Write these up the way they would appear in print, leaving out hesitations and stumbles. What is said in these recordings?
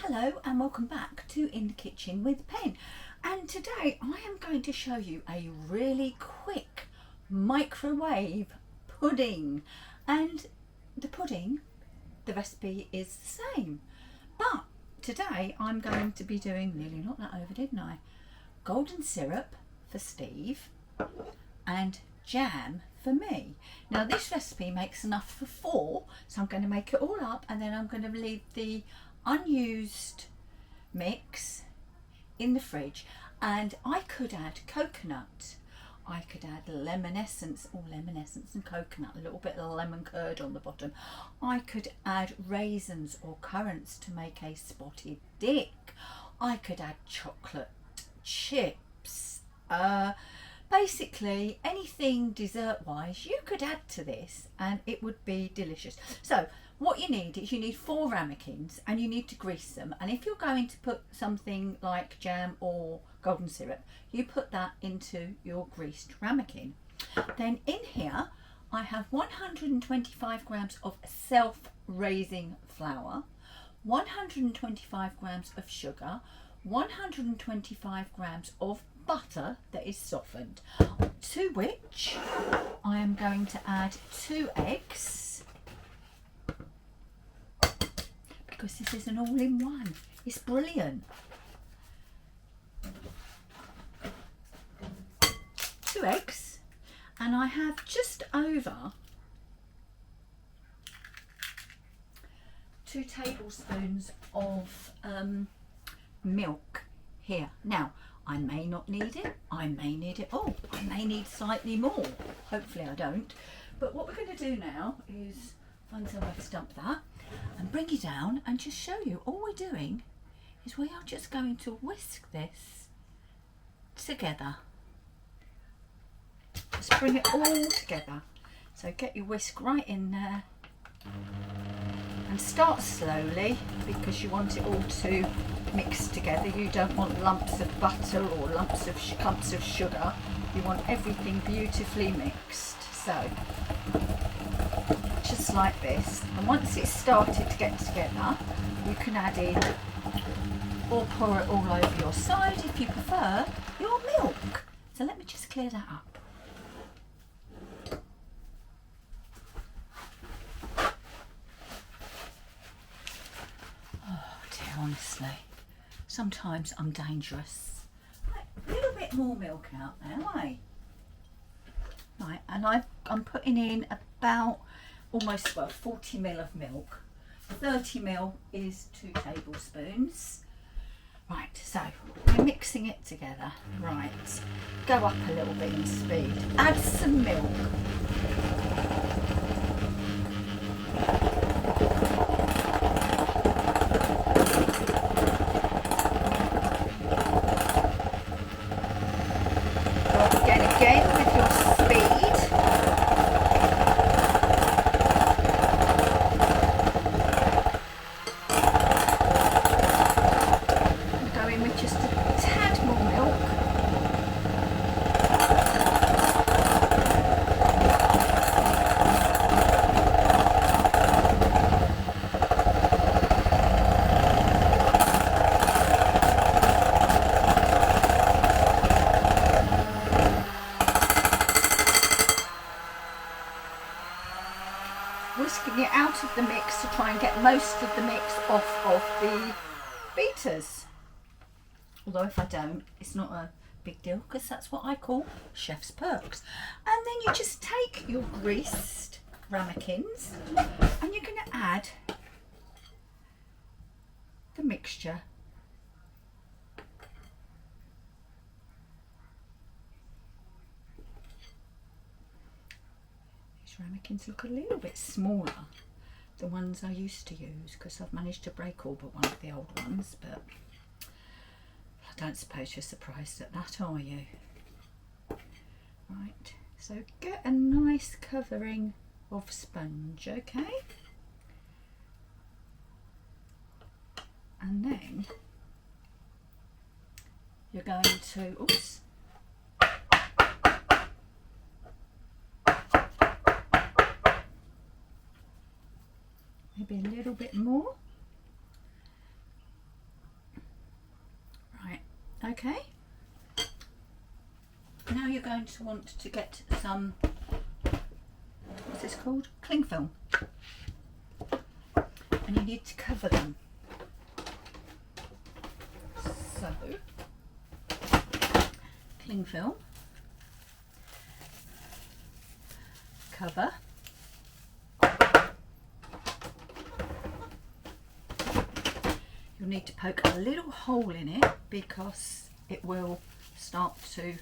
Hello and welcome back to In the Kitchen with Pen, and today I am going to show you a really quick microwave pudding. And the recipe is the same, but today I'm going to be doing, nearly knocked that over didn't I, golden syrup for Steve and jam for me. Now this recipe makes enough for 4, so I'm going to make it all up and then I'm going to leave the unused mix in the fridge. And I could add coconut, I could add lemon essence and coconut, a little bit of lemon curd on the bottom. I could add raisins or currants to make a spotted dick. I could add chocolate chips, basically anything dessert wise you could add to this and it would be delicious. So what you need is 4 ramekins and you need to grease them, and if you're going to put something like jam or golden syrup, you put that into your greased ramekin. Then in here I have 125 grams of self-raising flour, 125 grams of sugar, 125 grams of butter that is softened, to which I am going to add 2 eggs, because this is an all-in-one. It's brilliant. 2 eggs, and I have just over 2 tablespoons of milk here. Now I may not need it, I may need it all, I may need slightly more, hopefully I don't. But what we're going to do now is find somewhere to dump that and bring you down and just show you. All we're doing is we are just going to whisk this together. Just bring it all together. So get your whisk right in there and start slowly, because you want it all to mix together. You don't want lumps of butter or lumps of sugar. You want everything beautifully mixed. So just like this, and once it's started to get together, you can add in or pour it all over your side if you prefer your milk. So let me just clear that up. Oh dear, honestly, sometimes I'm dangerous. Right, a little bit more milk out now, eh? Right, and I'm putting in about almost 40 ml of milk. 30 ml is 2 tablespoons. Right, so we're mixing it together. Right, go up a little bit in speed. Add some milk. Go again with your speed. Just a tad more milk. Whisking it out of the mix to try and get most of the mix off of the beaters. Although if I don't, it's not a big deal, because that's what I call chef's perks. And then you just take your greased ramekins and you're going to add the mixture. These ramekins look a little bit smaller, the ones I used to use, because I've managed to break all but one of the old ones, but I don't suppose you're surprised at that, are you? Right, so get a nice covering of sponge, okay? And then you're going to, oops, maybe a little bit more. Okay. Now you're going to want to get some, what's this called? Cling film. And you need to cover them. So, cling film, cover, you'll need to poke a little hole in it because it will start to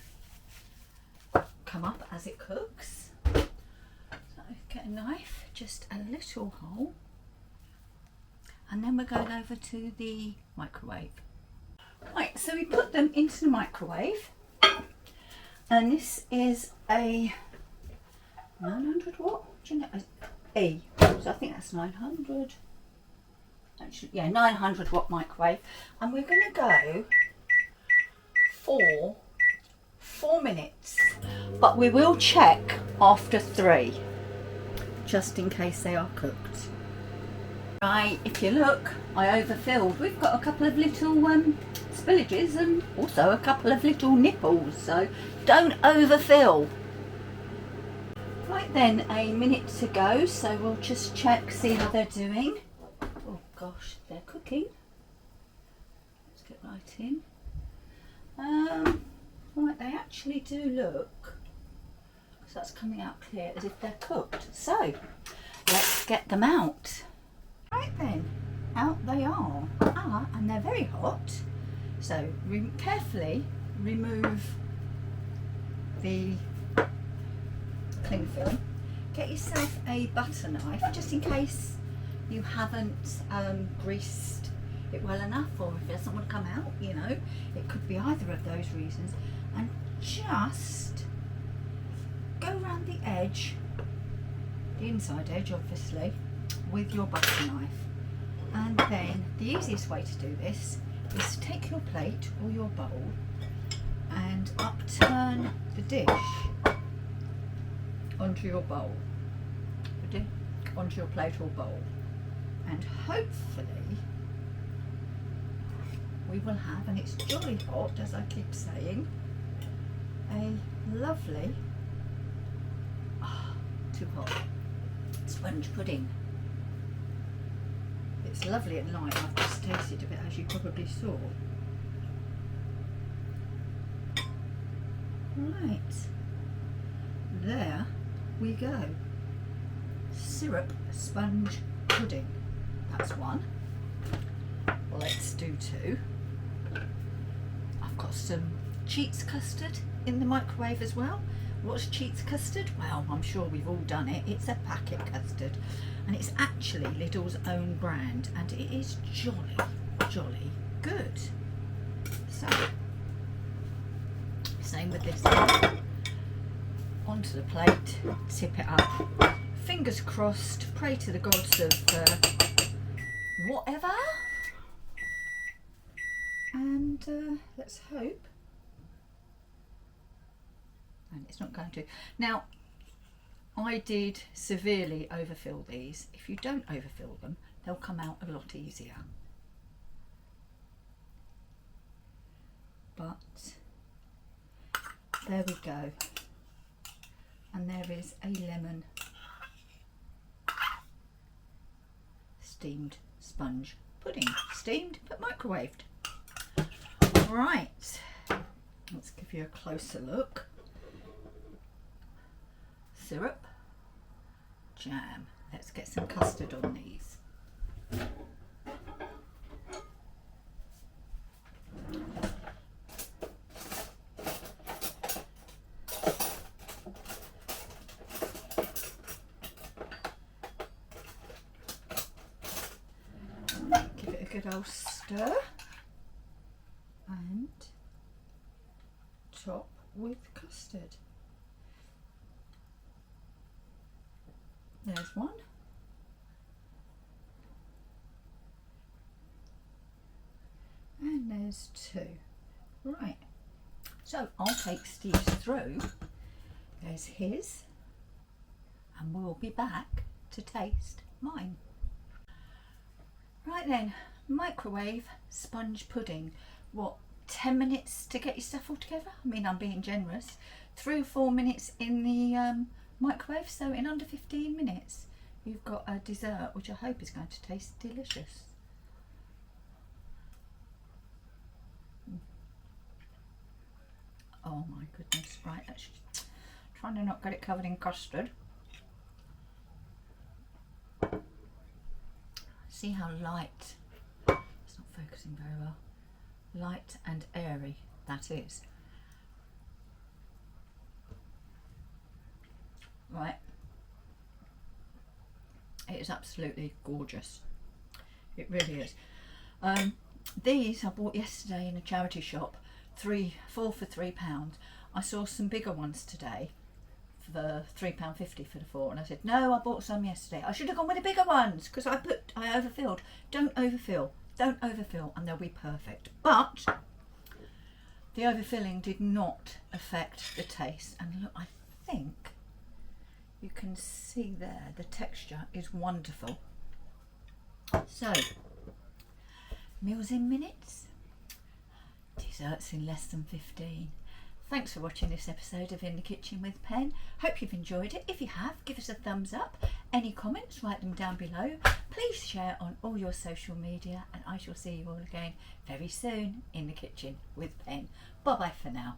come up as it cooks. So get a knife, just a little hole, and then we're going over to the microwave. Right, so we put them into the microwave, and this is a 900 watt, do you know, E, so I think that's 900, actually, yeah, 900 watt microwave, and we're going to go for 4 minutes, but we will check after 3, just in case they are cooked. Right, if you look, I overfilled. We've got a couple of little spillages and also a couple of little nipples, so don't overfill. Right then, a minute to go, so we'll just check, see how they're doing. Oh gosh, they're cooking. Let's get right in. Right, they actually do look, so that's coming out clear, as if they're cooked. So let's get them out. Right then, out they are. And they're very hot. So carefully remove the cling film. Get yourself a butter knife, just in case you haven't greased it well enough, or if it doesn't want to come out, you know, it could be either of those reasons. And just go around the edge, the inside edge obviously, with your butter knife. And then the easiest way to do this is to take your plate or your bowl and upturn the dish onto your bowl, onto your plate or bowl, and hopefully we will have, and it's jolly hot as I keep saying, a lovely, too hot, sponge pudding. It's lovely at night. I've just tasted a bit, as you probably saw. Right, there we go. Syrup sponge pudding. That's one. Let's do 2. I've got some Cheats custard in the microwave as well. What's Cheats custard? Well, I'm sure we've all done it. It's a packet custard, and it's actually Lidl's own brand, and it is jolly, jolly good. So, same with this one. Onto the plate, tip it up. Fingers crossed, pray to the gods of whatever. And let's hope. And it's not going to. Now, I did severely overfill these. If you don't overfill them, they'll come out a lot easier. But there we go. And there is a lemon steamed sponge pudding. Steamed but microwaved. Right, let's give you a closer look. Syrup, jam. Let's get some custard on these. Give it a good old stir and top with custard. There's one. And there's 2. Right, so I'll take Steve's through. There's his, and we'll be back to taste mine. Right then, microwave sponge pudding. What 10 minutes to get your stuff all together. I mean, I'm being generous. 3 or 4 minutes in the microwave, so in under 15 minutes you've got a dessert which I hope is going to taste delicious. Oh my goodness, right, let's trying to not get it covered in custard. See how light, it's not focusing very well, light and airy that is. Right, it is absolutely gorgeous, it really is. These I bought yesterday in a charity shop, 4 for £3. I saw some bigger ones today for £3.50 for the 4, and I said no, I bought some yesterday, I should have gone with the bigger ones because I overfilled. Don't overfill, and they'll be perfect. But the overfilling did not affect the taste, and look, I think you can see there the texture is wonderful. So meals in minutes, desserts in less than 15. Thanks for watching this episode of In the Kitchen with Pen. Hope you've enjoyed it. If you have, give us a thumbs up. Any comments, write them down below. Please share on all your social media, and I shall see you all again very soon in the kitchen with Pen. Bye bye for now.